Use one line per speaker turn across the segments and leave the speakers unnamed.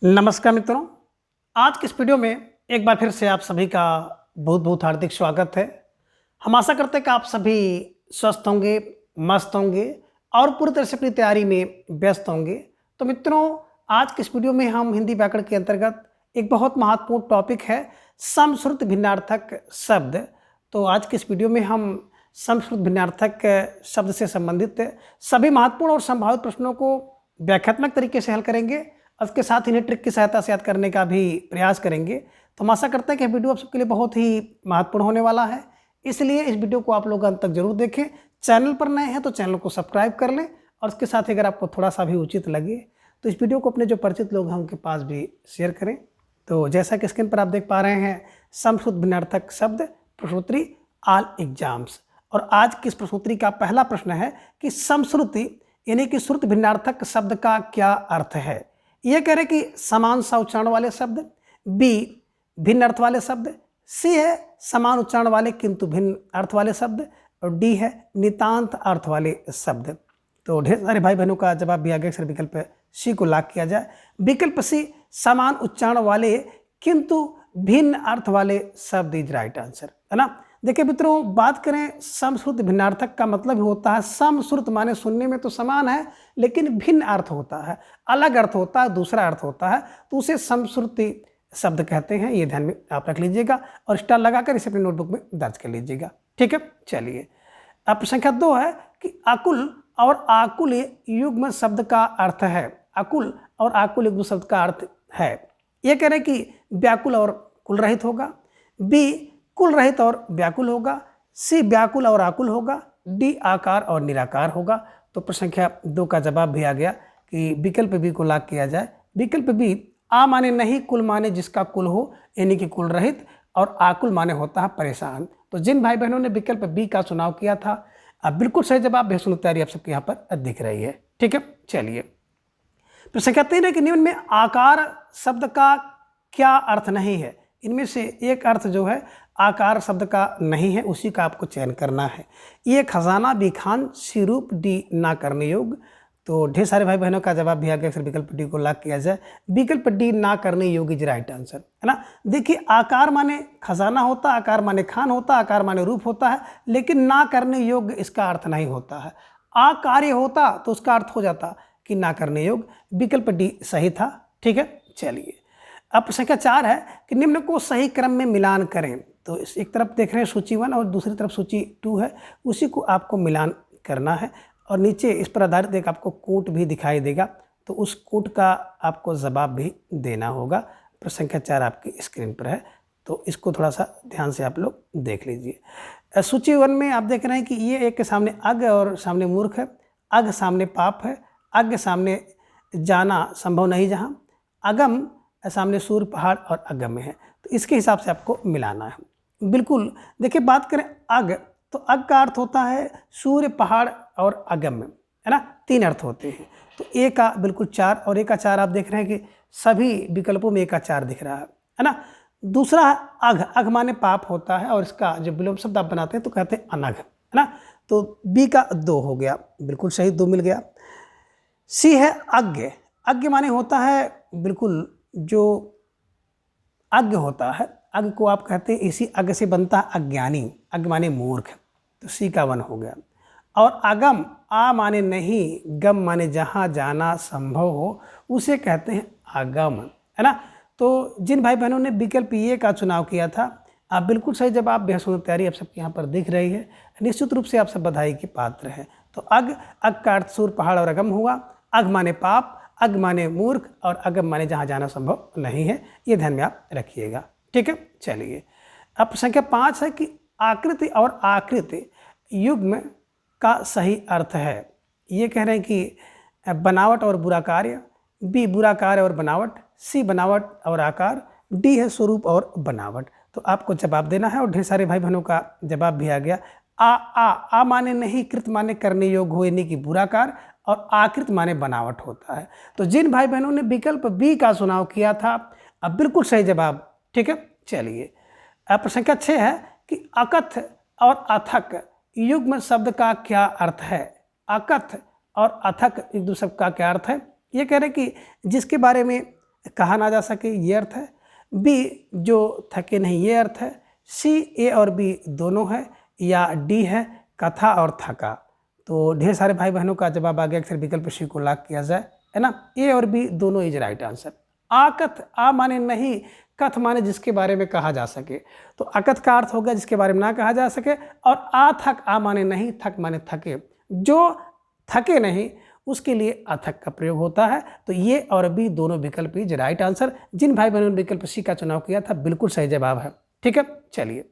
नमस्कार मित्रों, आज की इस वीडियो में एक बार फिर से आप सभी का बहुत बहुत हार्दिक स्वागत है। हम आशा करते हैं कि आप सभी स्वस्थ होंगे, मस्त होंगे और पूरी तरह से अपनी तैयारी में व्यस्त होंगे। तो मित्रों, आज की इस वीडियो में हम हिंदी व्याकरण के अंतर्गत एक बहुत महत्वपूर्ण टॉपिक है समश्रुत भिन्नार्थक शब्द। तो आज की इस वीडियो में हम समश्रुत भिन्नार्थक शब्द से संबंधित सभी महत्वपूर्ण और संभावित प्रश्नों को व्याख्यात्मक तरीके से हल करेंगे। उसके साथ इन्हें ट्रिक की सहायता से याद करने का भी प्रयास करेंगे। तो हम आशा करते हैं कि वीडियो आप सबके लिए बहुत ही महत्वपूर्ण होने वाला है, इसलिए इस वीडियो को आप लोग अंत तक जरूर देखें। चैनल पर नए हैं तो चैनल को सब्सक्राइब कर लें और उसके साथ ही अगर आपको थोड़ा सा भी उचित लगे तो इस वीडियो को अपने जो परिचित लोग हैं उनके पास भी शेयर करें। तो जैसा कि स्क्रीन पर आप देख पा रहे हैं, समश्रुत भिन्नार्थक शब्द प्रश्नोत्तरी ऑल एग्जाम्स। और आज की इस प्रश्नोत्तरी का पहला प्रश्न है कि समश्रुति यानी कि श्रुत भिन्नार्थक शब्द का क्या अर्थ है। ये कह रहे कि समान सा उच्चारण वाले शब्द, बी भिन्न अर्थ वाले शब्द, सी है समान उच्चारण वाले किंतु भिन्न अर्थ वाले शब्द और डी है नितांत अर्थ वाले शब्द। तो ढेर सारे भाई बहनों का जवाब भी आगे विकल्प सी को लॉक किया जाए। विकल्प सी समान उच्चारण वाले किंतु भिन्न अर्थ वाले शब्द इज राइट आंसर, है ना। देखिए मित्रों, बात करें समश्रुत भिन्नार्थक का मतलब होता है समश्रुत माने सुनने में तो समान है लेकिन भिन्न अर्थ होता है, अलग अर्थ होता है, दूसरा अर्थ होता है, तो उसे समश्रुति शब्द कहते हैं। ये ध्यान में आप रख लीजिएगा और स्टार लगाकर इसे अपनी नोटबुक में दर्ज कर लीजिएगा, ठीक है। चलिए, अब संख्या 2 है कि आकुल और आकुल युग्म शब्द का अर्थ है। आकुल और आकुल युग्म शब्द का अर्थ है, ये कह रहे कि व्याकुल और कुल रहित होगा, बी कुल रहित और व्याकुल होगा, सी व्याकुल और आकुल होगा, डी आकार और निराकार होगा। तो प्रश्न संख्या 2 का जवाब भी आ गया कि विकल्प बी को लॉक किया जाए। विकल्प बी आ माने नहीं, कुल माने जिसका कुल हो यानी कि कुल रहित, और आकुल माने होता है परेशान। तो जिन भाई बहनों ने विकल्प बी का चुनाव किया था, अब बिल्कुल सही जवाब बेहद तैयारी आप सबके यहाँ पर दिख रही है, ठीक है। चलिए, प्रश्न संख्या 3 है कि निम्न में आकार शब्द का क्या अर्थ नहीं है। इनमें से एक अर्थ जो है आकार शब्द का नहीं है, उसी का आपको चयन करना है। ये खजाना, बी खान, सी रूप, डी ना करने योग्य। तो ढेर सारे भाई बहनों का जवाब भी आ गया, फिर विकल्प डी को लॉक किया जाए। विकल्प डी ना करने योग्य इज राइट आंसर, है ना। देखिए, आकार माने खजाना होता है, आकार माने खान होता है, आकार माने रूप होता है, लेकिन ना करने योग्य इसका अर्थ नहीं होता है। आकार्य होता तो उसका अर्थ हो जाता कि ना करने योग्य। विकल्प डी सही था, ठीक है। चलिए, अब संख्या 4 है कि निम्न को सही क्रम में मिलान करें। तो इस एक तरफ देख रहे हैं सूची 1 और दूसरी तरफ सूची 2 है, उसी को आपको मिलान करना है। और नीचे इस पर आधारित एक आपको कूट भी दिखाई देगा, तो उस कूट का आपको जवाब भी देना होगा। प्रश्न संख्या 4 आपकी स्क्रीन पर है, तो इसको थोड़ा सा ध्यान से आप लोग देख लीजिए। सूची 1 में आप देख रहे हैं कि ये एक के सामने अग और सामने मूर्ख है, अग सामने पाप है, अग सामने जाना संभव नहीं जहाँ, अगम सामने सूर्य, पहाड़ और अगम्य है। तो इसके हिसाब से आपको मिलाना है। बिल्कुल, देखिए, बात करें अग, तो अग का अर्थ होता है सूर्य, पहाड़ और अगम्य, है ना। 3 अर्थ होते हैं। तो ए का बिल्कुल 4 और ए का 4 आप देख रहे हैं कि सभी विकल्पों में ए का 4 दिख रहा है ना। दूसरा है अघ, अघ माने पाप होता है और इसका जब विलोम शब्द आप बनाते हैं तो कहते हैं अनघ, है ना। तो बी का 2 हो गया, बिल्कुल सही, 2 मिल गया। सी है अज्ञ, अज्ञ माने होता है बिल्कुल जो अज्ञ होता है, अज्ञ को आप कहते हैं, इसी अज्ञ से बनता है अज्ञानी, अज्ञ माने मूर्ख, तो सी का 1 हो गया। और अगम, आ माने नहीं, गम माने जहाँ जाना संभव हो, उसे कहते हैं आगम, है ना। तो जिन भाई बहनों ने विकल्प ये का चुनाव किया था, आप बिल्कुल सही जवाब, बेहद सुंदर तैयारी आप सबके यहाँ पर दिख रही है, निश्चित रूप से आप सब बधाई के पात्र हैं। तो अग का अर्थ सूर्य, पहाड़ और अगम हुआ, अग माने पाप, अग माने मूर्ख और अगम माने जहाँ जाना संभव नहीं है। ये ध्यान में आप रखिएगा, ठीक है। चलिए, अब संख्या 5 है कि आकृति और आकृति युग्म का सही अर्थ है। ये कह रहे हैं कि बनावट और बुरा कार्य, बी बुरा कार्य और बनावट, सी बनावट और आकार, डी है स्वरूप और बनावट। तो आपको जवाब देना है और ढेर सारे भाई बहनों का जवाब भी आ गया। आ माने नहीं, कृत माने करने योग्य हो यानी कि बुरा कार्य, और आकृत माने बनावट होता है। तो जिन भाई बहनों ने विकल्प बी का चुनाव किया था, अब बिल्कुल सही जवाब, ठीक है। चलिए, अब संख्या 6 है कि अकथ और अथक युग्म शब्द का क्या अर्थ है। अकथ और अथक एक दूसरे का क्या अर्थ है। ये कह रहे कि जिसके बारे में कहा ना जा सके ये अर्थ है। बी जो थके नहीं ये अर्थ है। सी ए और बी दोनों है, या डी है कथा और थका। तो ढेर सारे भाई बहनों का जवाब आ गया, फिर विकल्प सी को लॉक किया जाए, है ना। ए और बी दोनों इज राइट आंसर। आकथ, आ माने नहीं, कथ माने जिसके बारे में कहा जा सके। तो अकथ का अर्थ होगा जिसके बारे में ना कहा जा सके, और आथक, आ माने नहीं, थक माने थके, जो थके नहीं उसके लिए अथक का प्रयोग होता है। तो ये और बी दोनों विकल्प इज राइट आंसर। जिन भाई बहनों ने विकल्प सी का चुनाव किया था बिल्कुल सही जवाब है। ठीक है, चलिए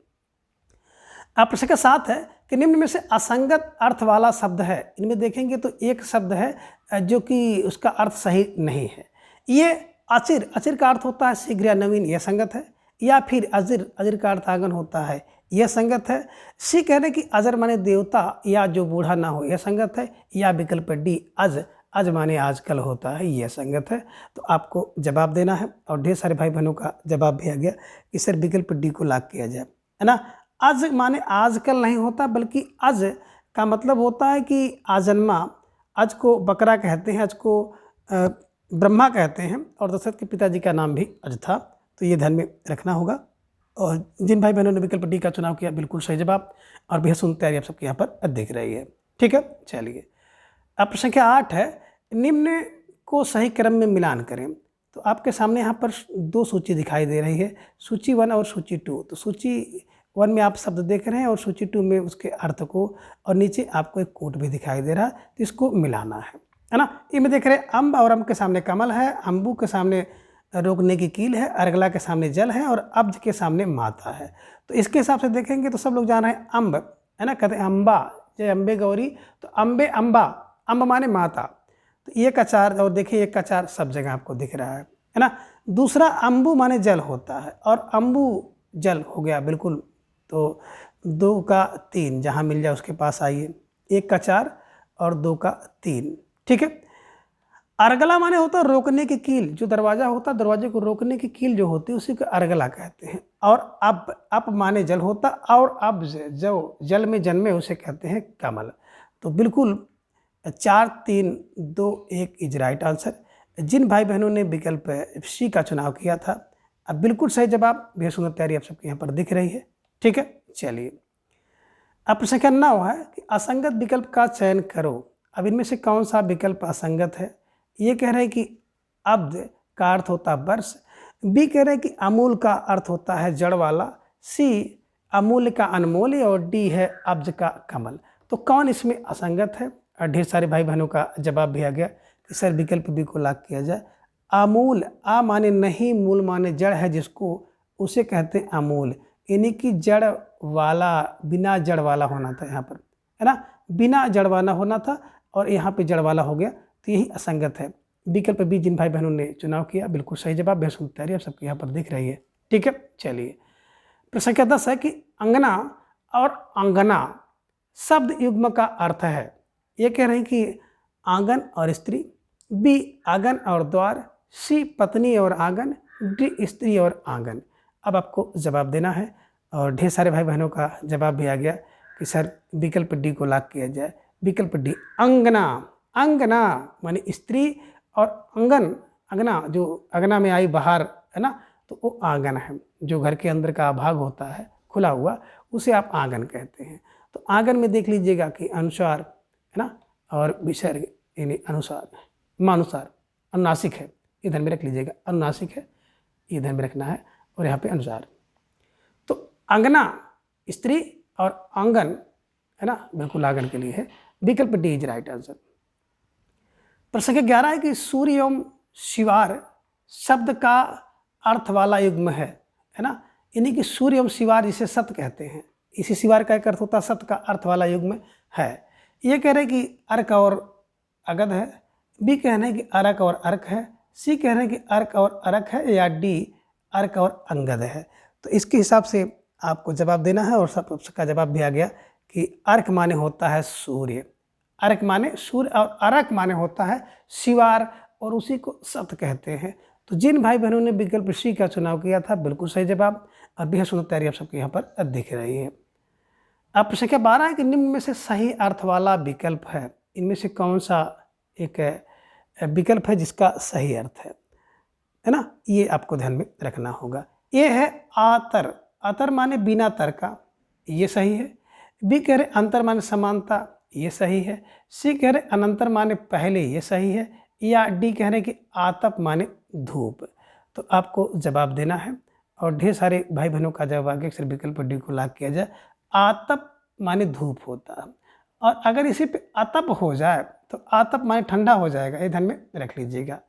अब प्रश्न के साथ है कि निम्न में से असंगत अर्थ वाला शब्द है। इनमें देखेंगे तो एक शब्द है जो कि उसका अर्थ सही नहीं है। ये अचिर, अचिर का अर्थ होता है शीघ्र या नवीन, यह संगत है। या फिर अजिर, अजिर का अर्थ आंगन होता है, यह संगत है। सी कहने की अजर माने देवता या जो बूढ़ा ना हो, यह संगत है। या विकल्प डी अज, अज माने आजकल होता है, यह संगत है। तो आपको जवाब देना है, और ढेर सारे भाई बहनों का जवाब भी आ गया कि सर विकल्प डी को लॉक किया जाए, है ना। अज माने आजकल नहीं होता, बल्कि अज का मतलब होता है कि आजन्मा। अज को बकरा कहते हैं, अज को ब्रह्मा कहते हैं, और दशरथ के पिताजी का नाम भी अज था। तो ये ध्यान में रखना होगा। और जिन भाई बहनों ने विकल्प डी का चुनाव किया बिल्कुल सही जवाब, और बेहद सुंदर तैयारी आप सबके यहाँ पर दिख रही है। ठीक है, चलिए अब प्रश्न संख्या 8 है, निम्न को सही क्रम में मिलान करें। तो आपके सामने यहाँ पर दो सूची दिखाई दे रही है, सूची 1 और सूची 2। तो सूची 1 में आप शब्द देख रहे हैं और सूची 2 में उसके अर्थ को, और नीचे आपको एक कोट भी दिखाई दे रहा है, तो इसको मिलाना है ना। इनमें देख रहे हैं अम्ब, और अम्ब के सामने कमल है, अम्बू के सामने रोकने की कील है, अर्गला के सामने जल है, और अब्ज के सामने माता है। तो इसके हिसाब से देखेंगे तो सब लोग जान रहे हैं अम्ब, है ना, कहते हैं अम्बा, जय अम्बे गौरी। तो अम्बे अम्बा, अम्ब माने माता। तो एक आचार, और देखिए एक आचार सब जगह आपको दिख रहा है ना। दूसरा अम्बू माने जल होता है, और अम्बू जल हो गया बिल्कुल। तो 2 का 3 जहाँ मिल जाए उसके पास आइए, 1 का 4 और 2 का 3। ठीक है। अर्गला माने होता है रोकने की कील, जो दरवाजा होता है दरवाजे को रोकने की कील जो होती है उसी को अर्गला कहते हैं। और अप माने जल होता, और अब जो जल में जन्मे उसे कहते हैं कमल। तो बिल्कुल 4 3 2 1 इज राइट आंसर। जिन भाई बहनों ने विकल्प सी का चुनाव किया था अब बिल्कुल सही जवाब, बेहद सुंदर तैयारी आप सबके यहाँ पर दिख रही है। ठीक है, चलिए अब प्रश्न संख्या 9 है कि असंगत विकल्प का चयन करो। अब इनमें से कौन सा विकल्प असंगत है। ये कह रहे हैं कि अब्द का अर्थ होता है वर्ष, बी कह रहे हैं कि अमूल का अर्थ होता है जड़ वाला, सी अमूल्य का अनमोल, और डी है अब्ज का कमल। तो कौन इसमें असंगत है। और ढेर सारे भाई बहनों का जवाब भी आ गया कि सर विकल्प बी को लॉक किया जाए। अमूल, आ माने नहीं, मूल माने जड़ है जिसको, उसे कहते हैं अमूल। यानी कि जड़ वाला, बिना जड़ वाला होना था यहाँ पर, है ना, बिना जड़ वाला होना था, और यहाँ पे जड़ वाला हो गया, तो यही असंगत है। विकल्प बी जिन भाई बहनों ने चुनाव किया बिल्कुल सही जवाब, बेहद सुंदर तैयारी आप सबके यहाँ पर दिख रही है। ठीक है, चलिए प्रश्न संख्या 10 है कि अंगना और अंगना शब्द युग्म का अर्थ है। ये कह रहे हैं कि आंगन और स्त्री, बी आंगन और द्वार, सी पत्नी और आंगन, डी स्त्री और आंगन। अब आपको जवाब देना है, और ढेर सारे भाई बहनों का जवाब भी आ गया कि सर विकल्प डी को लॉक किया जाए। विकल्प डी अंगना, अंगना माने स्त्री, और अंगन, अंगना जो अंगना में आई बाहर, है ना, तो वो आंगन है, जो घर के अंदर का भाग होता है खुला हुआ, उसे आप आंगन कहते हैं। तो आंगन में देख लीजिएगा कि अनुसार, है ना, और विसर्ग यानी अनुसार, मानुसार, अनुनासिक है, इधर में रख लीजिएगा, अनुनासिक है, इधर में रखना है, और यहाँ पे अनुसार। तो अंगना स्त्री और आंगन, है ना, बिल्कुल आंगन के लिए है। विकल्प डी इज राइट आंसर। प्रश्न संख्या 11 है कि सूर्य एवं शिवार शब्द का अर्थ वाला युग्म है ना। यानी कि सूर्य एवं शिवार जिसे सत कहते हैं, इसी शिवार का एक अर्थ होता है सत का अर्थ वाला युग्म है। ये कह रहे हैं कि अर्क और अगध है, बी कह रहे हैं कि अर्क और अर्क है, सी कह रहे हैं कि अर्क और अर्क है, या डी अर्क और अंगद है। तो इसके हिसाब से आपको जवाब देना है, और सबका जवाब भी आ गया कि अर्क माने होता है सूर्य, अर्क माने सूर्य, और अर्क माने होता है शिवार, और उसी को सत कहते हैं। तो जिन भाई बहनों ने विकल्प सी का चुनाव किया था बिल्कुल सही जवाब, और बेहद सुंदर तैयारी आप सबके यहाँ पर दिख रही है। अब प्रश्न संख्या 12 है कि निम्न में से सही अर्थ वाला विकल्प है। इनमें से कौन सा एक विकल्प है जिसका सही अर्थ है। है ना, ये आपको ध्यान में रखना होगा। ये है आतर, आतर माने बिना तर का, ये सही है। बी कह रहे अंतर माने समानता, ये सही है। सी कह रहे अनंतर माने पहले, ये सही है। या डी कह रहे कि आतप माने धूप। तो आपको जवाब देना है और ढेर सारे भाई बहनों का जवाब आगे अक्सर विकल्प डी को लाग किया जाए। आतप माने धूप होता है, और अगर इसी पे अतप हो जाए तो आतप माने ठंडा हो जाएगा, ये ध्यान में रख लीजिएगा।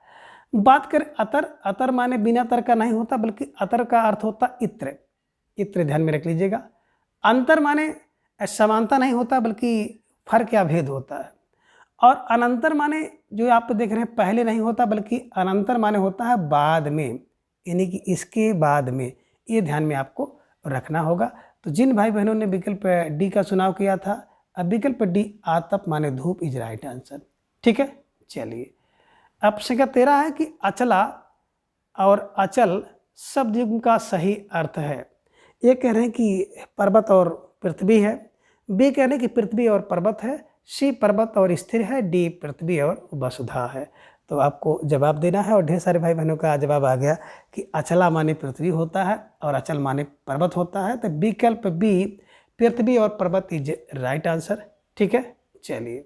बात करें अतर, अतर माने बिना तर का नहीं होता, बल्कि अतर का अर्थ होता इत्र, इत्र ध्यान में रख लीजिएगा। अंतर माने समानता नहीं होता, बल्कि फर्क या भेद होता है। और अनंतर माने जो आप देख रहे हैं पहले नहीं होता, बल्कि अनंतर माने होता है बाद में, यानी कि इसके बाद में, ये ध्यान में आपको रखना होगा। तो जिन भाई बहनों ने विकल्प डी का चुनाव किया था, अब विकल्प डी आतप माने धूप इज राइट आंसर। ठीक है, चलिए अब संख्या 13 है कि अचला और अचल शब्द युग्म का सही अर्थ है। ये कह रहे हैं कि पर्वत और पृथ्वी है। बी कह रहे हैं कि पृथ्वी और पर्वत है। सी पर्वत और स्थिर है। डी पृथ्वी और वसुधा है। तो आपको जवाब देना है और ढेर सारे भाई बहनों का जवाब आ गया कि अचला माने पृथ्वी होता है और अचल माने पर्वत होता है। तो विकल्प बी पृथ्वी और पर्वत इज राइट आंसर। ठीक है, चलिए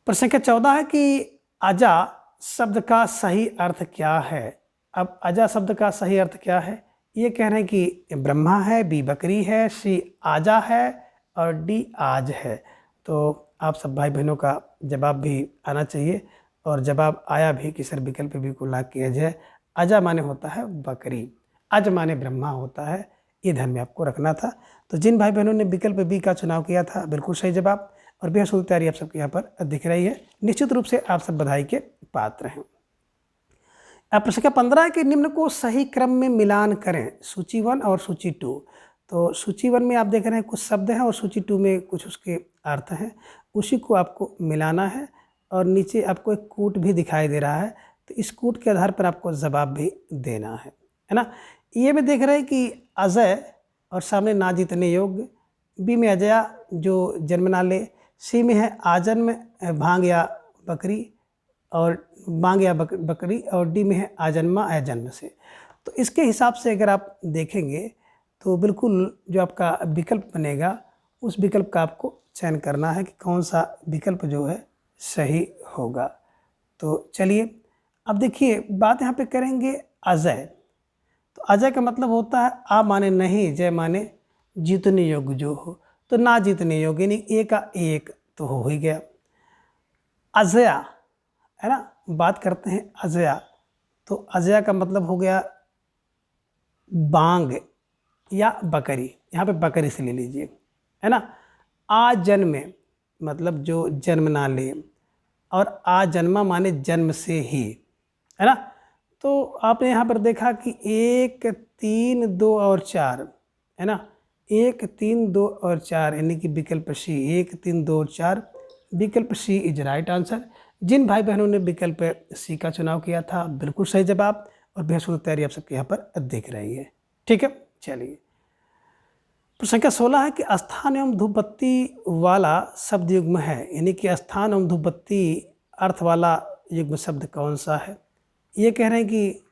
प्रश्न संख्या 14 है कि अजा शब्द का सही अर्थ क्या है। अब अजा शब्द का सही अर्थ क्या है, ये कह रहे हैं कि ब्रह्मा है, बी बकरी है, सी आजा है और डी आज है। तो आप सब भाई बहनों का जवाब भी आना चाहिए और जवाब आया भी कि सर विकल्प बी को लाग किया जाए। अजा माने होता है बकरी, अज माने ब्रह्मा होता है, ये ध्यान में आपको रखना था। तो जिन भाई बहनों ने विकल्प बी का चुनाव किया था बिल्कुल सही जवाब और बेहद सुंदर तैयारी आप सबके यहाँ पर दिख रही है। निश्चित रूप से आप सब बधाई के पात्र हैं। अब प्रश्न संख्या 15 है कि निम्न को सही क्रम में मिलान करें, सूची 1 और सूची 2। तो सूची 1 में आप देख रहे हैं कुछ शब्द हैं और सूची 2 में कुछ उसके अर्थ हैं, उसी को आपको मिलाना है। और नीचे आपको एक कूट भी दिखाई दे रहा है, तो इस कूट के आधार पर आपको जवाब भी देना है ना। ये में देख रहे हैं कि अजय और सामने ना जीतने योग्य, बी में अजया जो जन्म ना ले, सी में है आजन्म भांग या बकरी और मांग या बकरी और डी में है आजन्मा अजन्म से। तो इसके हिसाब से अगर आप देखेंगे तो बिल्कुल जो आपका विकल्प बनेगा उस विकल्प का आपको चयन करना है कि कौन सा विकल्प जो है सही होगा। तो चलिए अब देखिए बात यहाँ पे करेंगे अजय। तो अजय का मतलब होता है आ माने नहीं, जय माने जीतने योग्य जो हो, तो ना जीतने योग्य यानी ए का एक तो हो ही गया। अजया है ना, बात करते हैं अजया, तो अजया का मतलब हो गया बांग या बकरी, यहाँ पे बकरी से ले लीजिए है ना। आ जन्म मतलब जो जन्म ना ले और आ जन्मा माने जन्म से ही है ना। तो आपने यहाँ पर देखा कि 1 3 2 और 4 है ना, 1 3 2 और 4 यानी कि विकल्प सी 1 3 2 और 4, विकल्प सी इज राइट आंसर। जिन भाई बहनों ने विकल्प सी का चुनाव किया था बिल्कुल सही जवाब और बेहद सुंदर तैयारी आप सबके यहाँ पर दिख रही है। ठीक है, चलिए प्रश्न संख्या 16 है कि स्थान एवं धूपबत्ती वाला शब्द युग्म है, यानी कि स्थान एवं धूपबत्ती अर्थ वाला युग्म शब्द कौन सा है। ये कह रहे हैं कि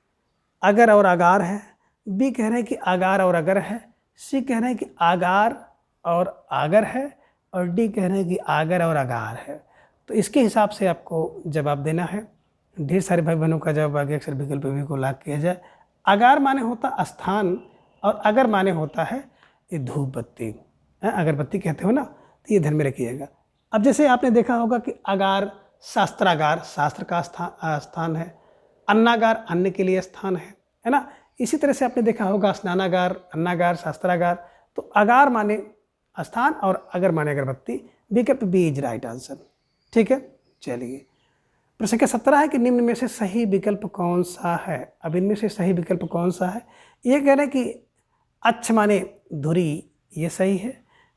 अगर और अगार है, बी कह रहे हैं कि अगार और अगर है, सी कह रहे हैं कि आगार और आगर है और डी कह रहे हैं कि आगर और अगार है। तो इसके हिसाब से आपको जवाब देना है। ढेर सारे भाई बहनों का जवाब आगे अक्सर विकल्प भी को लाग किया जाए। अगार माने होता स्थान और अगर माने होता है ये धूप बत्ती, अगरबत्ती कहते हो ना, तो ये ध्यान में रखिएगा। अब जैसे आपने देखा होगा कि अगार शास्त्रागार शास्त्र का स्थान है, अन्नागार अन्न के लिए स्थान है ना। इसी तरह से आपने देखा होगा स्नानागार अन्नागार शास्त्रागार। तो अगार माने स्थान और अगर माने अगरबत्ती, विकल्प बी इज राइट आंसर। ठीक है, चलिए प्रश्न संख्या 17 है कि निम्न में से सही विकल्प कौन सा है। अब इनमें से सही विकल्प कौन सा है, ये कह रहे हैं कि अच्छ माने धुरी, ये सही है।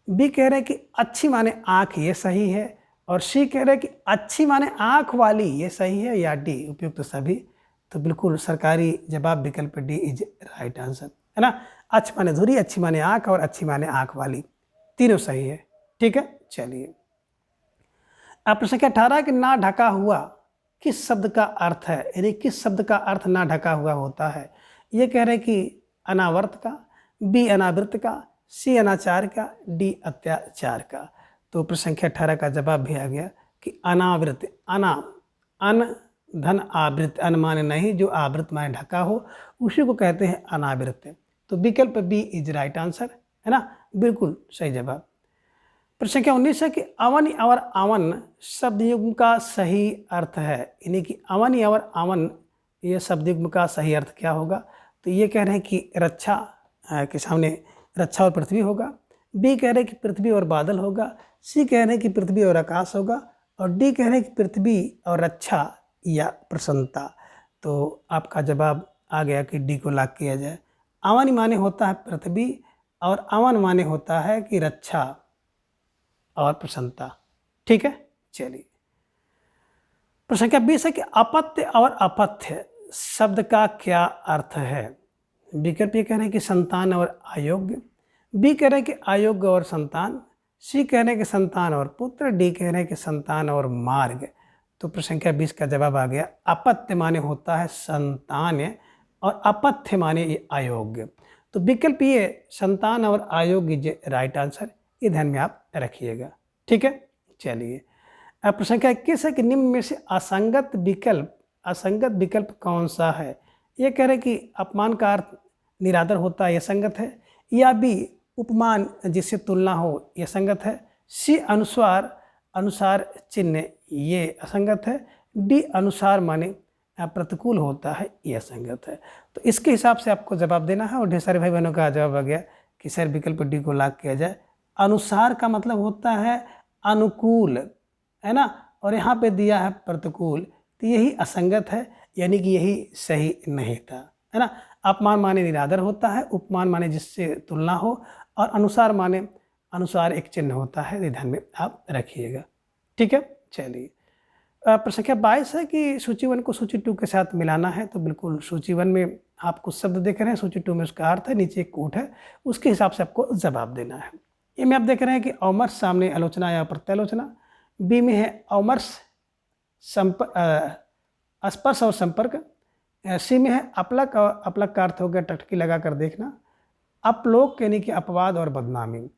बी कह रहे हैं कि अच्छी माने आँख, ये सही है। और सी कह रहे हैं कि अच्छी माने आँख वाली, ये सही है। या डी उपयुक्त सभी। तो बिल्कुल सरकारी जवाब विकल्प डी इज राइट आंसर है ना। अच्छ माने धुरी, अच्छी माने आँख और अच्छी माने आँख वाली, तीनों सही है। ठीक है, चलिए अब प्रश्न संख्या 18 कि ना ढका हुआ किस शब्द का अर्थ है, यानी किस शब्द का अर्थ ना ढका हुआ होता है। ये कह रहे हैं कि अनावर्त का, बी अनावृत का, सी अनाचार का, डी अत्याचार का। तो प्रश्न संख्या 18 का जवाब भी आ गया कि अनावृत, अन धन आवृत, अन माने नहीं, जो आवृत माने ढका हो उसी को कहते हैं अनावृत। तो विकल्प बी इज राइट आंसर, है ना, बिल्कुल सही जवाब। प्रश्न संख्या 19 है कि अवन और आवन शब्द युग्म का सही अर्थ है, यानी कि अवन और आवन ये शब्द युग्म का सही अर्थ क्या होगा। तो ये कह रहे हैं कि रक्षा के सामने रक्षा और पृथ्वी होगा, बी कह रहे हैं कि पृथ्वी और बादल होगा, सी कह रहे हैं कि पृथ्वी और आकाश होगा, और डी कह रहे हैं कि पृथ्वी और रक्षा या प्रसन्नता। तो आपका जवाब आ गया कि डी को लॉक किया जाए। अवन माने होता है पृथ्वी और अवन माने होता है कि रक्षा और प्रसन्नता। ठीक है, चलिए। प्रश्न संख्या 20 है कि अपत्य और अपथ्य शब्द का क्या अर्थ है। विकल्प ये कह रहे हैं कि संतान और अयोग्य, बी कह रहे हैं कि अयोग्य और संतान, सी कह रहे हैं कि संतान और पुत्र, डी कह रहे हैं कि संतान और मार्ग। तो प्रश्न संख्या 20 का जवाब आ गया अपत्य माने होता है संतान और अपथ्य माने ये अयोग्य। तो विकल्प ये संतान और अयोग्य राइट आंसर, ये ध्यान में आप रखिएगा। ठीक है, चलिए। अब प्रश्न संख्या 21 है कि निम्न में से असंगत विकल्प कौन सा है। ये कह रहे हैं कि अपमान का अर्थ निरादर होता है, यह संगत है, या बी उपमान जिससे तुलना हो, यह संगत है, सी अनुसार चिन्ह ये असंगत है, डी अनुसार माने प्रतिकूल होता है, यह असंगत है। तो इसके हिसाब से आपको जवाब देना है। और ढेर सारे भाई बहनों का जवाब आ गया कि सर विकल्प डी को लॉक किया जाए। अनुसार का मतलब होता है अनुकूल, है ना, और यहाँ पे दिया है प्रतिकूल, तो यही असंगत है, यानी कि यही सही नहीं था, है ना। अपमान माने निरादर होता है, उपमान माने जिससे तुलना हो, और अनुसार माने अनुसार एक चिन्ह होता है, ये ध्यान में आप रखिएगा। ठीक है, चलिए। प्रश्न संख्या 22 है कि सूची 1 को सूची 2 के साथ मिलाना है। तो बिल्कुल सूची 1 में आप कुछ शब्द देख रहे हैं, सूची 2 में उसका अर्थ है, नीचे एक कूट है, उसके हिसाब से आपको जवाब देना है। ए में आप देख रहे हैं कि अमर्ष सामने आलोचना या प्रत्यालोचना, बी में है अमर्ष स्पर्श और संपर्क, सी में है अपलक, और अपलक का अर्थ हो गया टकटकी लगा कर देखना, अपलोक यानी कि अपवाद और बदनामी।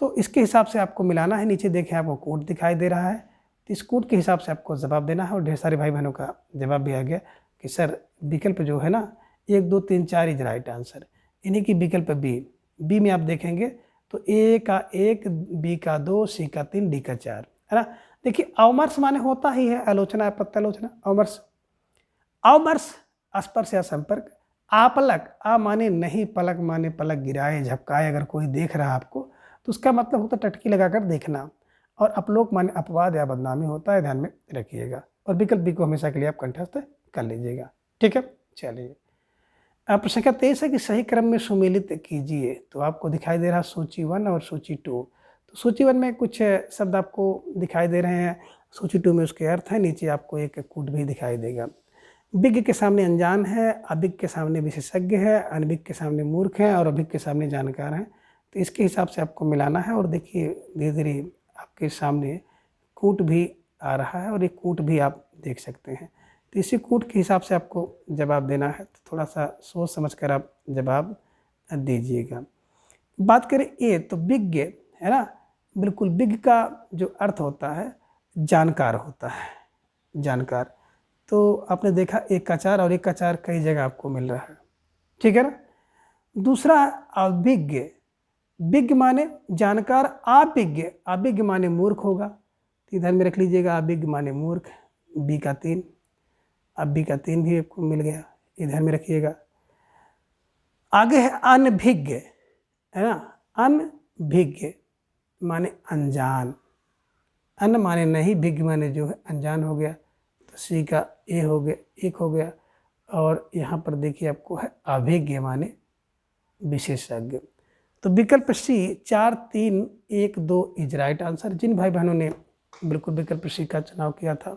तो इसके हिसाब से आपको मिलाना है। नीचे देखें आपको कोड दिखाई दे रहा है, तो इस कोड के हिसाब से आपको जवाब देना है। और ढेर सारे भाई बहनों का जवाब भी आ गया कि सर विकल्प जो है ना 1 2 3 4 इज राइट आंसर, यानी कि विकल्प बी में आप देखेंगे तो ए का 1, बी का 2, सी का 3, डी का 4, है ना। देखिए अवमर्श माने होता ही है आलोचना या प्रत्यालोचना। अवमर्श स्पर्श या संपर्क, आपलक आ माने नहीं, पलक माने पलक गिराए झपकाए, अगर कोई देख रहा है आपको तो उसका मतलब होता है टटकी लगाकर देखना, और अपलोक माने अपवाद या बदनामी होता है, ध्यान में रखिएगा। और विकल्प बी को हमेशा के लिए आप कंठस्थ कर लीजिएगा। ठीक है, चलिए। प्रश्न संख्या 23 है कि सही क्रम में सुमेलित कीजिए। तो आपको दिखाई दे रहा सूची 1 और सूची 2। तो सूची 1 में कुछ शब्द आपको दिखाई दे रहे हैं, सूची 2 में उसके अर्थ है। नीचे आपको एक कूट भी दिखाई देगा। विज्ञ के सामने अनजान है, अभिज्ञ के सामने विशेषज्ञ है, अनभिज्ञ के सामने मूर्ख है, और अभिज्ञ के सामने जानकार है। तो इसके हिसाब से आपको मिलाना है। और देखिए धीरे धीरे आपके सामने कूट भी आ रहा है, और एक कूट भी आप देख सकते हैं। तो इसी कूट के हिसाब से आपको जवाब देना है। तो थोड़ा सा सोच समझ कर आप जवाब दीजिएगा। बात करें ए, तो विज्ञ है ना, बिल्कुल विज्ञ का जो अर्थ होता है जानकार होता है, जानकार। तो आपने देखा एक का 4 और एक का 4 कई जगह आपको मिल रहा है, ठीक है ना। दूसरा अभिज्ञ, विज्ञ माने जानकार, अभिज्ञ माने मूर्ख होगा, तो ध्यान में रख लीजिएगा, अभिज्ञ माने मूर्ख। बी का 3, अब बी का 3 भी आपको मिल गया, ये ध्यान में रखिएगा। आगे है अनभिज्ञ, है ना, अनभिज्ञ माने अनजान, अन माने नहीं, भिज्ञ माने जो है अनजान हो गया। तो सी का ए हो गया, एक हो गया। और यहाँ पर देखिए आपको है अभिज्ञ माने विशेषज्ञ। तो विकल्प सी 4 3 1 2 इज राइट आंसर। जिन भाई बहनों ने बिल्कुल विकल्प सी का चुनाव किया था,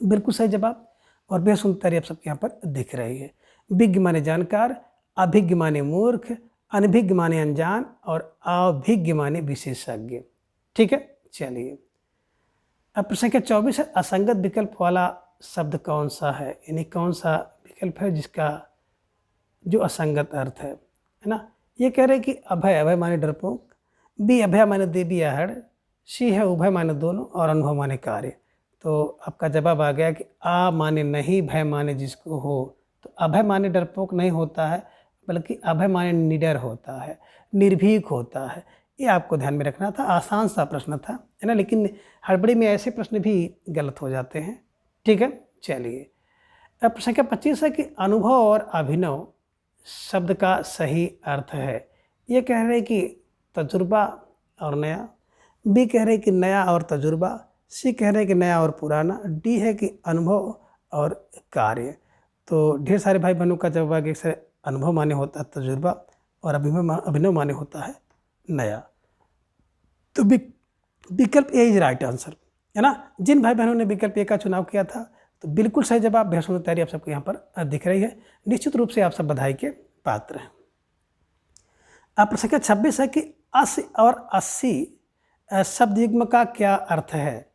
बिल्कुल सही जवाब। और बेसुंद तैयारी आप सबके यहाँ पर दिख रही है। विज्ञ माने जानकार, अभिज्ञ माने मूर्ख, अनभिज्ञ माने अनजान, और अभिज्ञ माने विशेषज्ञ। ठीक है, चलिए। अब प्रश्न संख्या 24 है, असंगत विकल्प वाला शब्द कौन सा है, यानी कौन सा विकल्प है जिसका जो असंगत अर्थ है ना। ये कह रहे कि अभय, अभय माने डरपोक, बी अभय माने देवी आहड़, सी है उभय माने दोनों और अनुभव माने कार्य। तो आपका जवाब आ गया कि आ माने नहीं, भय माने जिसको हो। तो अभय माने डरपोक नहीं होता है, बल्कि अभय माने निडर होता है, निर्भीक होता है। ये आपको ध्यान में रखना था। आसान सा प्रश्न था, है ना, लेकिन हड़बड़ी में ऐसे प्रश्न भी गलत हो जाते हैं। ठीक है, चलिए। अब संख्या 25 है कि अनुभव और अभिनव शब्द का सही अर्थ है। ये कह रहे कि तजुर्बा और नया, बी कह रहे कि नया और तजुर्बा, सी कह रहे कि नया और पुराना, डी है कि अनुभव और कार्य। तो ढेर सारे भाई बहनों का जवाब है कि सर अनुभव माने होता है तजुर्बा और अभिनव माने होता है नया। तो विकल्प ए इज राइट आंसर, है ना। जिन भाई बहनों ने विकल्प ए का चुनाव किया था तो बिल्कुल सही जवाब। बेहद तैयारी आप सबको यहाँ पर दिख रही है। निश्चित रूप से आप सब बधाई के पात्र हैं। अब प्रश्न संख्या 26 है कि 80 और 80 शब्द युग्म का क्या अर्थ है।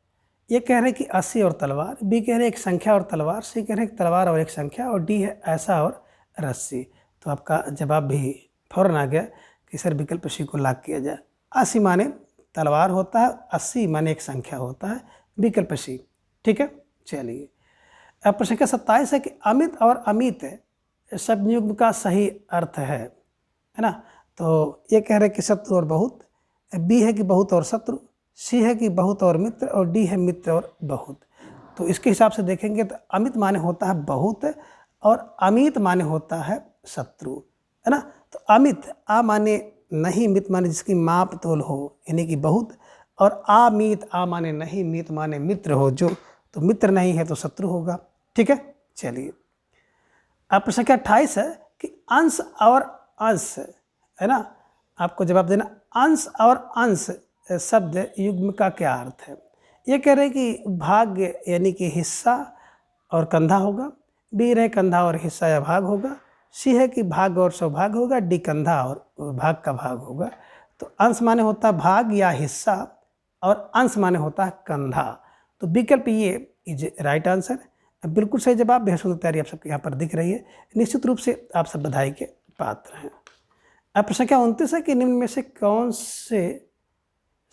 ये कह रहे हैं कि 80 और तलवार, बी कह रहे हैं एक संख्या और तलवार, सी कह रहे हैं तलवार और एक संख्या, और डी है ऐसा और रस्सी। तो आपका जवाब भी फौरन आ गया कि सर विकल्प सी को लॉक किया जाए। 80 माने तलवार होता है, 80 माने एक संख्या होता है, विकल्प सी। ठीक है, चलिए। अब प्रश्न संख्या 27 है कि अमित और अमित शब्द युग्म का सही अर्थ है ना। तो ये कह रहे हैं कि शत्रु और बहुत, बी है कि बहुत और शत्रु, सी है कि बहुत और मित्र, और डी है मित्र और बहुत। तो इसके हिसाब से देखेंगे तो अमित माने होता है बहुत और अमित माने होता है शत्रु, है ना। तो अमित आ माने नहीं, मित माने जिसकी माप तोल हो, यानी कि बहुत, और अमित आ माने नहीं, मित माने मित्र हो जो, तो मित्र नहीं है तो शत्रु होगा। ठीक है, चलिए। अब प्रश्न संख्या 28 है कि अंश और अंश, है ना, आपको जवाब देना। अंश और अंश शब्द युग्म का क्या अर्थ है। ये कह रहे हैं कि भाग यानी कि हिस्सा और कंधा होगा, बी रहे कंधा और हिस्सा या भाग होगा, सी है कि भाग और सौभाग होगा, डी कंधा और भाग का भाग होगा। तो अंश माने होता है भाग या हिस्सा और अंश माने होता है कंधा। तो विकल्प ये इज राइट आंसर, बिल्कुल सही जवाब। बेहद सुंदर तैयारी आप सबके यहाँ पर दिख रही है। निश्चित रूप से आप सब बधाई के पात्र हैं। अब प्रश्न संख्या 29 है कि निम्न में से कौन से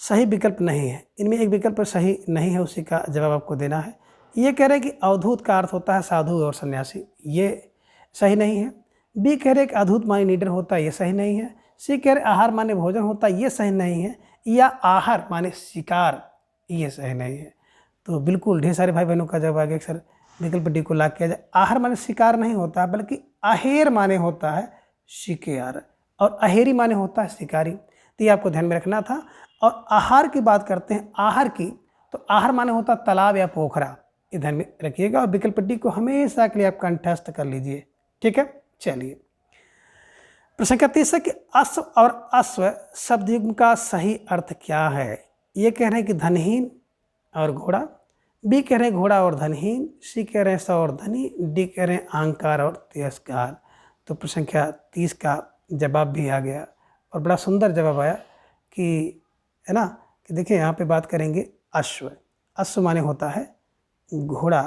सही विकल्प नहीं है। इनमें एक विकल्प सही नहीं है, उसी का जवाब आपको देना है। ये कह रहे हैं कि अवधूत का अर्थ होता है साधु और सन्यासी, ये सही नहीं है। बी कह रहे हैं कि अधूत माने निडर होता है, ये सही नहीं है। सी कह रहे आहार माने भोजन होता है, ये सही नहीं है। या आहार माने शिकार, ये सही नहीं है। तो बिल्कुल ढेर सारे भाई बहनों का जवाब आ गया सर विकल्प डी को लॉक किया जाए। आहार माने शिकार नहीं होता, बल्कि अहेर माने होता है शिकार, और अहेरी माने होता है शिकारी। तो ये आपको ध्यान में रखना था। और आहार की बात करते हैं, आहार की, तो आहार माने होता है तालाब या पोखरा, ये ध्यान में रखिएगा। और विकल्प डी को हमेशा के लिए आप कंठस्थ कर लीजिए। ठीक है, चलिए। प्रश्न संख्या 30 है कि अश्व और अश्व शब्द युग्म का सही अर्थ क्या है। ये कह रहे हैं कि धनहीन और घोड़ा, बी कह रहे हैं घोड़ा और धनहीन, सी कह रहे हैं सौ और धनी, डी कह रहे हैं अहंकार और तिरस्कार। तो प्रश्न संख्या 30 का जवाब भी आ गया और बड़ा सुंदर जवाब आया कि, है ना, कि देखिए यहाँ पे बात करेंगे अश्व। अश्व माने होता है घोड़ा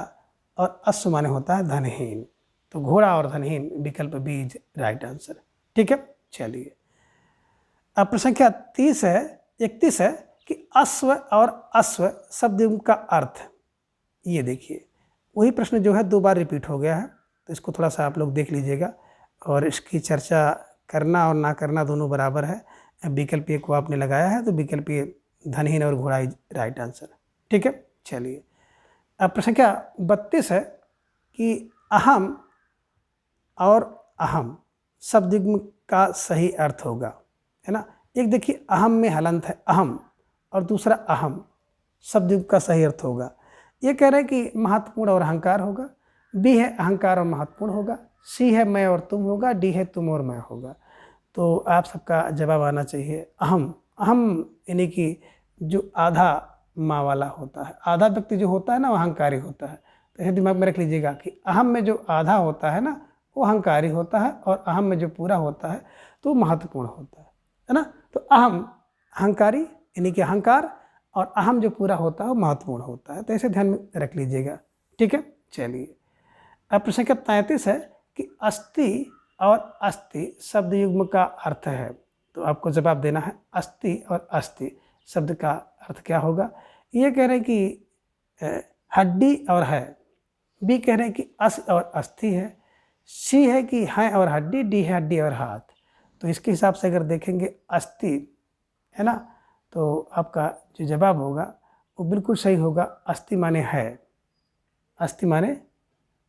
और अश्व माने होता है धनहीन। तो घोड़ा और धनहीन विकल्प बी इज राइट आंसर। ठीक है, चलिए। अब प्रश्न संख्या 31 है कि अश्व और अश्व शब्द युग्म का अर्थ। ये देखिए वही प्रश्न जो है 2 बार रिपीट हो गया है, तो इसको थोड़ा सा आप लोग देख लीजिएगा। और इसकी चर्चा करना और ना करना दोनों बराबर है। विकल्प ए को आपने लगाया है, तो विकल्प ए धनहीन और घोड़ा इज राइट आंसर। ठीक है, चलिए। अब प्रश्न संख्या 32 है कि अहम और अहम शब्द युग्म का सही अर्थ होगा, है ना। एक देखिए अहम में हलंत है अहम, और दूसरा अहम शब्द युग्म का सही अर्थ होगा। ये कह रहे हैं कि महत्वपूर्ण और अहंकार होगा, बी है अहंकार और महत्वपूर्ण होगा, सी है मैं और तुम होगा, डी है तुम और मैं होगा। तो आप सबका जवाब आना चाहिए अहम। अहम यानी कि जो आधा माँ वाला होता है, आधा व्यक्ति जो होता है ना वो अहंकारी होता है। तो ऐसे दिमाग में रख लीजिएगा कि अहम में जो आधा होता है ना वो अहंकारी होता है, और अहम में जो पूरा होता है तो महत्वपूर्ण होता है ना। तो अहम अहंकारी यानी कि अहंकार, और अहम जो पूरा होता है वो महत्वपूर्ण होता है। तो ऐसे ध्यान में रख लीजिएगा। ठीक है, चलिए, अब प्रश्न संख्या 33 है कि अस्थि और अस्थि शब्द युग्म का अर्थ है। तो आपको जवाब देना है अस्थि और अस्थि शब्द का अर्थ क्या होगा। ये कह रहे हैं कि हड्डी और है, बी कह रहे हैं कि अस और अस्थि है, सी है कि है और हड्डी, डी है हड्डी और हाथ। तो इसके हिसाब से अगर देखेंगे अस्थि है ना, तो आपका जो जवाब होगा वो बिल्कुल सही होगा। अस्थि माने है, अस्थि माने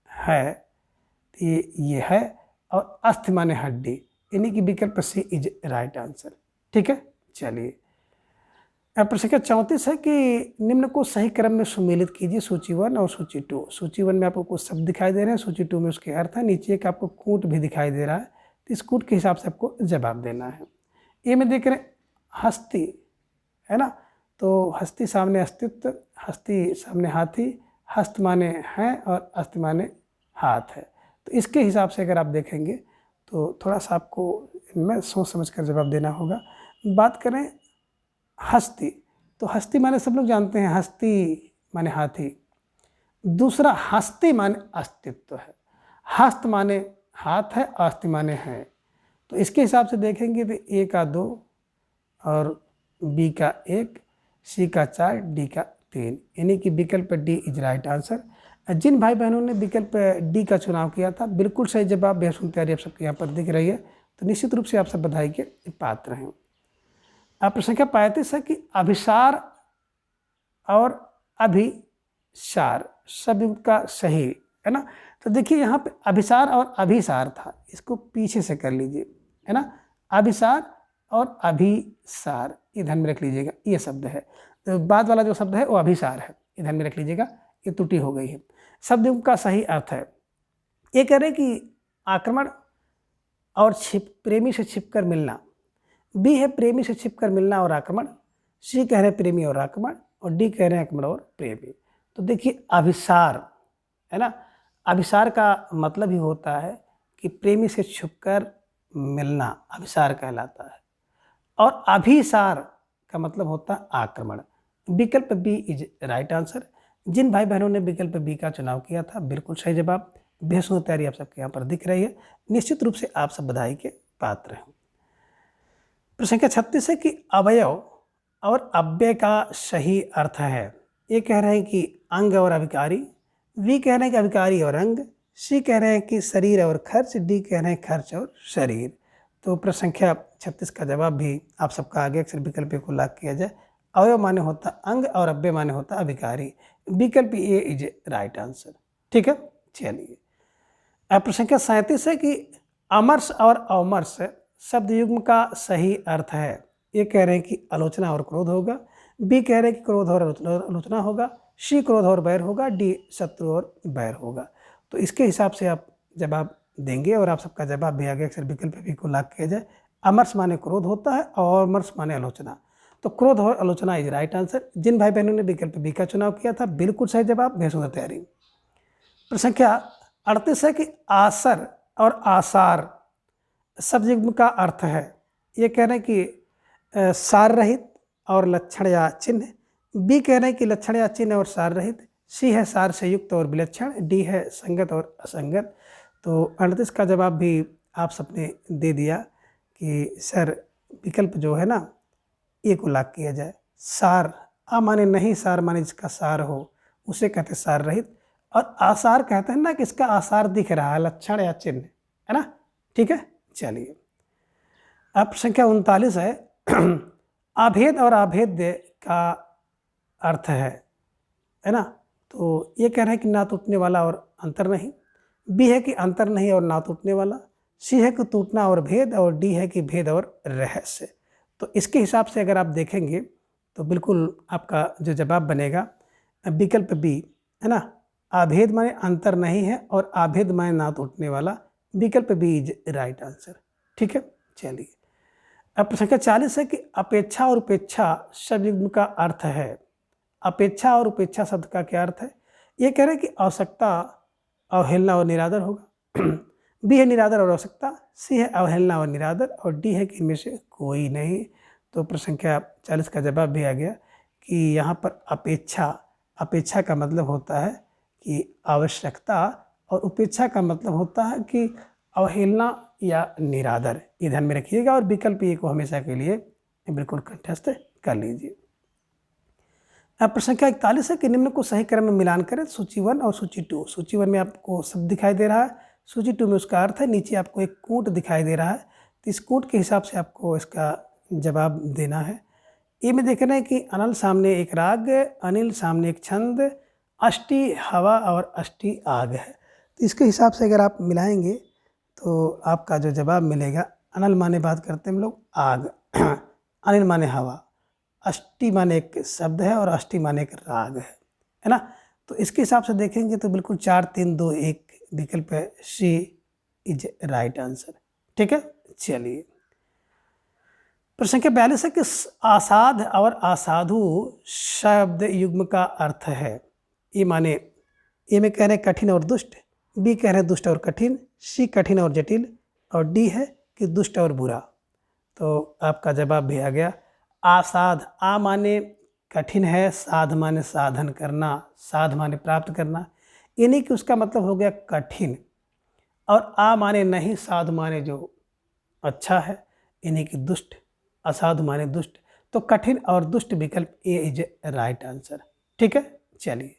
है, तो ये है, और अस्थि माने हड्डी, इन्हीं की विकल्प सी इज राइट आंसर। ठीक है, चलिए, अब प्रश्न संख्या 34 है कि निम्न को सही क्रम में सुमेलित कीजिए, सूची 1 और सूची 2। सूची 1 में आपको कुछ शब्द दिखाई दे रहे हैं, सूची 2 में उसके अर्थ है, नीचे एक आपको कूट भी दिखाई दे रहा है, तो इस कूट के हिसाब से आपको जवाब देना है। ये में देख रहे हैं हस्ती है ना, तो हस्ती सामने अस्तित्व, हस्ती सामने हाथी, हस्त माने है और अस्त माने हाथ है। तो इसके हिसाब से अगर आप देखेंगे तो थोड़ा सा आपको इनमें सोच समझ कर जवाब देना होगा। बात करें हस्ती, तो हस्ती माने सब लोग जानते हैं, हस्ती माने हाथी। दूसरा हस्ती माने अस्तित्व है, हस्त माने हाथ है, अस्थि माने है। तो इसके हिसाब से देखेंगे तो ए का 2 और बी का 1, सी का 4, डी का 3, यानी कि विकल्प डी इज राइट आंसर। जिन भाई बहनों ने विकल्प डी का चुनाव किया था बिल्कुल सही जवाब, बेहद तैयारी आप सबके यहाँ पर दिख रही है, तो निश्चित रूप से आप सब बधाई के पात्र हैं। अब प्रश्न संख्या 35 है कि अभिसार और अभिसार शब्द का सही है ना। तो देखिए यहाँ पे अभिसार और अभिसार था, इसको पीछे से कर लीजिए है ना, अभिसार और अभिसार, ये ध्यान में रख लीजिएगा, ये शब्द है। तो बाद वाला जो शब्द है वो अभिसार है, ये ध्यान में रख लीजिएगा, ये त्रुटि हो गई है। शब्द का सही अर्थ है, ये कह रहे कि आक्रमण और प्रेमी से छिपकर मिलना, बी है प्रेमी से छिपकर मिलना और आक्रमण, सी कह रहे हैं प्रेमी और आक्रमण, और डी कह रहे हैं आक्रमण और प्रेमी। तो देखिए अभिसार है ना, अभिसार का मतलब ही होता है कि प्रेमी से छुपकर मिलना अभिसार कहलाता है, और अभिसार का मतलब होता है आक्रमण। विकल्प बी इज राइट आंसर। जिन भाई बहनों ने विकल्प बी का चुनाव किया था बिल्कुल सही जवाब, बेहद तैयारी आप सबके यहाँ पर दिख रही है, निश्चित रूप से आप सब बधाई के पात्र हैं। प्रश्न संख्या 36 है कि अवयव और अव्यय का सही अर्थ है। ये कह रहे हैं कि अंग और अभिकारी, वी कह रहे हैं कि अभिकारी और अंग, सी कह रहे हैं कि शरीर और खर्च, डी कह रहे हैं खर्च और शरीर। तो प्रश्न संख्या 36 का जवाब भी आप सबका आगे अक्सर विकल्प को लाग किया जाए। अवयव माने होता अंग और अव्यय माने होता अभिकारी, विकल्प ए इज राइट आंसर। ठीक है, चलिए, अब प्रश्न संख्या 37 है कि अमर्ष और अवमर्ष शब्द युग्म का सही अर्थ है। ये कह रहे हैं कि आलोचना और क्रोध होगा, बी कह रहे हैं कि क्रोध और आलोचना होगा, सी क्रोध और बैर होगा, डी शत्रु और बैर होगा। तो इसके हिसाब से आप जवाब देंगे और आप सबका जवाब भी आगे अक्सर विकल्प भी को लाग किया जाए। अमर्ष माने क्रोध होता है और अमर्ष माने आलोचना, तो क्रोध और आलोचना इज राइट आंसर। जिन भाई बहनों ने विकल्प बी का चुनाव किया था बिल्कुल सही जवाब, बेहद सुंदर तैयारी। प्रश्न संख्या 38 है कि आसर और आसार शब्द युग्म का अर्थ है। ये कह रहे हैं कि सार रहित और लक्षण या चिन्ह, बी कह रहे हैं कि लक्षण या चिन्ह और सार रहित, सी है सार से युक्त और विलक्षण, डी है संगत और असंगत। तो 38 का जवाब भी आप सबने दे दिया कि सर विकल्प जो है ना ए को लाग किया जाए। सार, आ माने नहीं, सार माने जिसका सार हो उसे कहते हैं सार रहित, और आसार कहते हैं ना कि इसका आसार दिख रहा है, लक्षण या चिन्ह है ना। ठीक है, चलिए, अब संख्या 39 है अभेद और अभेद्य का अर्थ है ना। तो ये कह रहे हैं कि ना टूटने वाला और अंतर नहीं, बी है कि अंतर नहीं और ना टूटने वाला, सी है कि टूटना और भेद, और डी है कि भेद और रहस्य। तो इसके हिसाब से अगर आप देखेंगे तो बिल्कुल आपका जो जवाब बनेगा विकल्प बी है ना, अभेद माने अंतर नहीं है और अभेद माने ना टूटने वाला, विकल्प बी इज राइट आंसर। ठीक है, चलिए, अब प्रश्न संख्या 40 है कि अपेक्षा और उपेक्षा शब्द युग्म का अर्थ है। अपेक्षा और उपेक्षा शब्द का क्या अर्थ है। ये कह रहे हैं कि आवश्यकता, अवहेलना और निरादर होगा, बी है निरादर और आवश्यकता, सी है अवहेलना और निरादर, और डी है कि इनमें से कोई नहीं। तो प्रश्न संख्या 40 का जवाब भी आ गया कि यहाँ पर अपेक्षा, अपेक्षा का मतलब होता है की आवश्यकता, और उपेक्षा का मतलब होता है कि अवहेलना या निरादर। ये ध्यान में रखिएगा और विकल्प ए को हमेशा के लिए बिल्कुल कंठस्थ कर लीजिए। अब प्रश्न संख्या 41 है कि निम्न को सही क्रम में मिलान करें, सूची 1 और सूची 2। सूची 1 में आपको शब्द दिखाई दे रहा है, सूची 2 में उसका अर्थ है, नीचे आपको एक कूट दिखाई दे रहा है, तो इस कूट के हिसाब से आपको इसका जवाब देना है। ए में देख रहे हैं कि अनल सामने एक राग, अनिल सामने एक छंद, अष्टी हवा और अष्टी आग है। तो इसके हिसाब से अगर आप मिलाएंगे तो आपका जो जवाब मिलेगा, अनल माने बात करते हैं हम लोग आग, अनिल माने हवा, अष्टी माने एक शब्द है और अष्टी माने एक राग है ना। तो इसके हिसाब से देखेंगे तो बिल्कुल 4 3 2 1 विकल्प है, सी इज राइट आंसर। ठीक है, चलिए प्रश्न संख्या 42 है कि आसाध और असाधु शब्द युग्म का अर्थ है। ये माने, ए में कह रहे हैं कठिन और दुष्ट, बी कह रहे हैं दुष्ट और कठिन, सी कठिन और जटिल, और डी है कि दुष्ट और बुरा। तो आपका जवाब भी आ गया आसाध। आ माने कठिन है, साध माने साधन करना, साध माने प्राप्त करना, यानी कि उसका मतलब हो गया कठिन, और आ माने नहीं, साध माने जो अच्छा है, यानी कि दुष्ट, असाधु माने दुष्ट। तो कठिन और दुष्ट विकल्प ए इज राइट आंसर। ठीक है, चलिए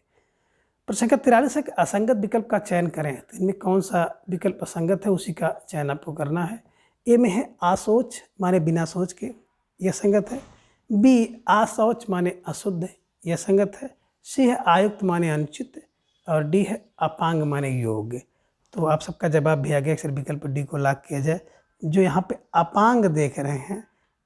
प्रश्न संख्या 43 है कि असंगत विकल्प का चयन करें। तो इनमें कौन सा विकल्प असंगत है उसी का चयन आपको करना है। ए में है आसोच माने बिना सोच के, यह संगत है। बी असौच माने अशुद्ध, यह संगत है। सी है आयुक्त माने अनुचित, और डी है अपांग माने योग्य। तो आप सबका जवाब भी आ गया, अक्सर विकल्प डी को लॉक किया जाए। जो यहाँ पे अपांग देख रहे हैं,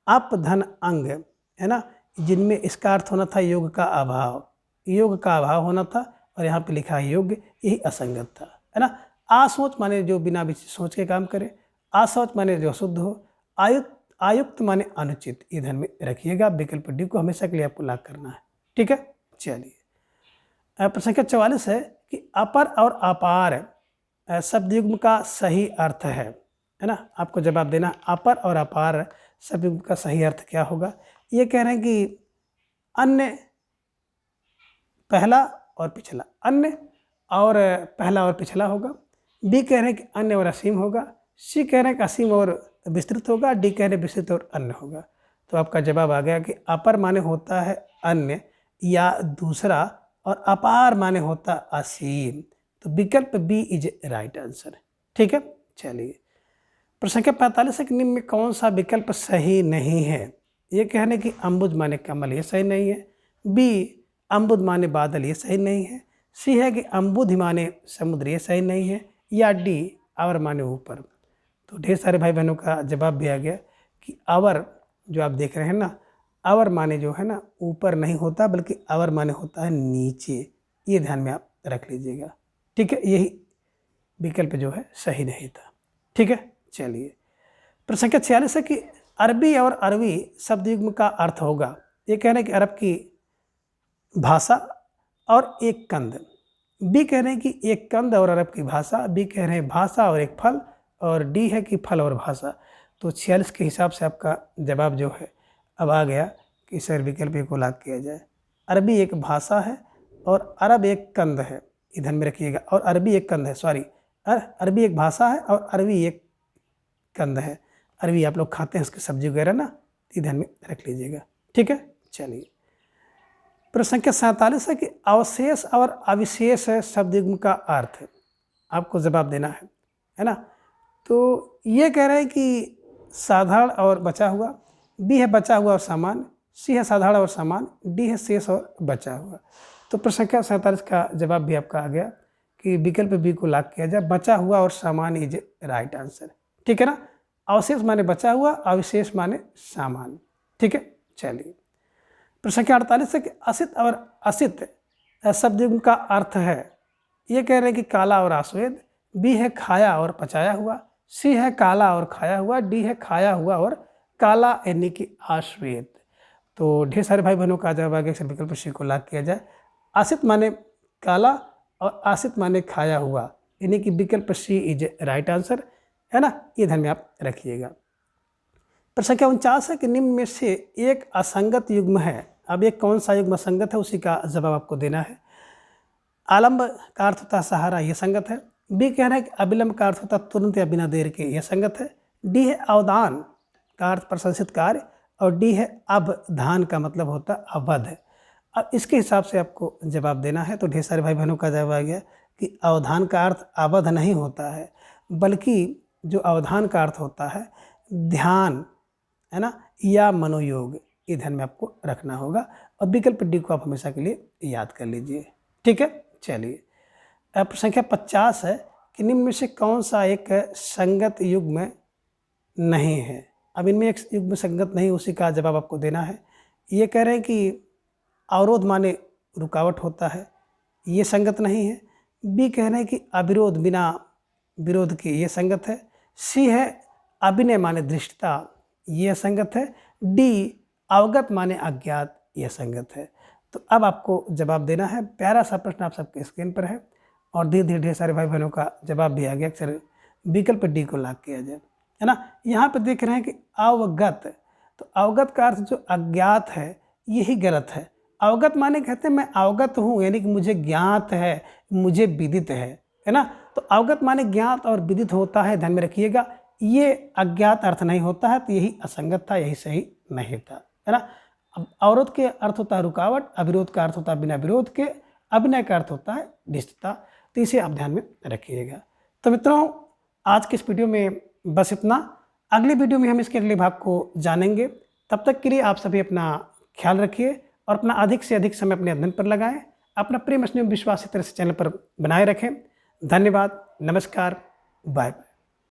अप धन अंग है ना, जिनमें इसका अर्थ होना था योग का अभाव, योग का अभाव होना था, और यहाँ पे लिखा है योग्य, यही असंगत था, है ना। आसोच माने जो बिना सोच के काम करे, असौच माने जो अशुद्ध हो, आयुक्त माने अनुचित। ये ध्यान में रखिएगा, विकल्प डी को हमेशा के लिए आपको लॉक करना है। ठीक है, चलिए प्रश्न संख्या 44 है कि अपर और अपार शब्द युग्म का सही अर्थ है ना। आपको जवाब देना अपर और अपार शब्द युग्म का सही अर्थ क्या होगा। ये कह रहे हैं कि अन्य पहला और पिछला, अन्य और पहला और पिछला होगा। बी कह रहे हैं कि अन्य और असीम होगा। सी कह रहे हैं कि असीम और विस्तृत होगा। डी कह रहे हैं विस्तृत और अन्य होगा। तो आपका जवाब आ गया कि अपर माने होता है अन्य या दूसरा, और अपार माने होता असीम। तो विकल्प बी इज राइट आंसर। ठीक है, चलिए प्रश्न संख्या 45 है कि निम्न में कौन सा विकल्प सही नहीं है। ये कहने कि अम्बुज माने कमल, ये सही नहीं है। बी अम्बुद माने बादल, ये सही नहीं है। सी है कि अम्बुद माने समुद्र, ये सही नहीं है। या डी अवर माने ऊपर। तो ढेर सारे भाई बहनों का जवाब भी आ गया कि अवर जो आप देख रहे हैं ना, अवर माने जो है ना ऊपर नहीं होता, बल्कि अवर माने होता है नीचे। ये ध्यान में आप रख लीजिएगा। ठीक है, यही विकल्प जो है सही नहीं था। ठीक है, चलिए प्रश्न संख्या 46 है कि अरबी और अरबी शब्द युग्म का अर्थ होगा। ये कह रहे हैं कि अरब की भाषा और एक कंद। बी कह रहे हैं कि एक कंद और अरब की भाषा। बी कह रहे हैं भाषा और एक फल, और डी है कि फल और भाषा। तो 46 के हिसाब से आपका जवाब जो है अब आ गया कि सर विकल्प को लॉक किया जाए। अरबी एक भाषा है और अरब एक कंद है, ये ध्यान में रखिएगा। और अरबी एक कंद है, सॉरी, अरबी एक भाषा है और अरबी एक कंद है। अरबी आप लोग खाते हैं, उसकी सब्जी वगैरह ना, ये ध्यान में रख लीजिएगा। ठीक है, चलिए प्रश्न संख्या 47 है कि अवशेष और अविशेष शब्द युग्म का अर्थ आपको जवाब देना है ना। तो ये कह रहे हैं कि साधारण और बचा हुआ। बी है बचा हुआ और सामान्य। सी है साधारण और सामान्य। डी है शेष और बचा हुआ। तो प्रश्न संख्या 47 का जवाब भी आपका आ गया कि विकल्प बी को लॉक किया जाए, बचा हुआ और सामान्य इज राइट आंसर। ठीक है ना, अवशेष माने बचा हुआ, अविशेष माने सामान्य। ठीक है, चलिए प्रश्न संख्या 48 है कि असित और असित शब्द युग्म का अर्थ है। ये कह रहे हैं कि काला और आश्वेद। बी है खाया और पचाया हुआ। सी है काला और खाया हुआ। डी है खाया हुआ और काला यानी कि आश्वेद। तो ढेर सारे भाई बहनों का जवाब आ गया, विकल्प सी को लॉक किया जाए। आसित माने काला और आसित माने खाया हुआ, यानी कि विकल्प सी इज राइट आंसर, है ना। ये ध्यान में आप रखिएगा। प्रश्न संख्या 49 है कि निम्न में से एक असंगत युग्म है। अब एक कौन सा युग्म असंगत है उसी का जवाब आपको देना है। आलम्ब का अर्थ होता है सहारा, यह संगत है। बी कह रहा है कि अविलंब का अर्थ होता है तुरंत या बिना देर के, यह संगत है। डी है अवधान का अर्थ प्रशंसित कार्य, और डी है अवधान का मतलब होता है अवध। अब इसके हिसाब से आपको जवाब देना है। तो ढेर सारे भाई बहनों का जवाब आ गया कि अवधान का अर्थ अवध नहीं होता है, बल्कि जो अवधान का अर्थ होता है ध्यान, है ना, या मनोयोग, ये ध्यान में आपको रखना होगा। और विकल्प डी को आप हमेशा के लिए याद कर लीजिए। ठीक है, चलिए। प्रश्न संख्या 50 है कि निम्न में से कौन सा एक संगत युग्म नहीं है। अब इनमें एक युग्म संगत नहीं, उसी का जवाब आपको देना है। ये कह रहे हैं कि अवरोध माने रुकावट होता है, ये संगत नहीं है। बी कह रहे हैं कि अविरोध बिना विरोध के, ये संगत है। सी है अभिनय माने दृष्टता, ये संगत है। डी अवगत माने अज्ञात, यह संगत है। तो अब आपको जवाब देना है। प्यारा सा प्रश्न आप सबके स्क्रीन पर है और धीरे धीरे ढेर सारे भाई बहनों का जवाब भी आ गया। अक्सर विकल्प डी को लॉक किया जाए, है ना। यहाँ पे देख रहे हैं कि अवगत, तो अवगत का अर्थ जो अज्ञात है यही गलत है। अवगत माने कहते हैं मैं अवगत हूँ, यानी कि मुझे ज्ञात है, मुझे विदित है ना। तो अवगत माने ज्ञात और विदित होता है, ध्यान में रखिएगा। ये अज्ञात अर्थ नहीं होता है, तो यही असंगत था, यही सही नहीं था, है ना। अब अवरोध के अर्थ होता है रुकावट, अविरोध का अर्थ होता है बिना विरोध के, अभिनय का अर्थ होता है निष्ठता। तो इसे आप ध्यान में रखिएगा। तो मित्रों, आज के इस वीडियो में बस इतना। अगली वीडियो में हम इसके अगले भाग को जानेंगे। तब तक के लिए आप सभी अपना ख्याल रखिए और अपना अधिक से अधिक समय अपने अध्ययन पर लगाएं। अपना प्रेम स्नेह विश्वास इस तरह से चैनल पर बनाए रखें। धन्यवाद, नमस्कार, बाय बाय।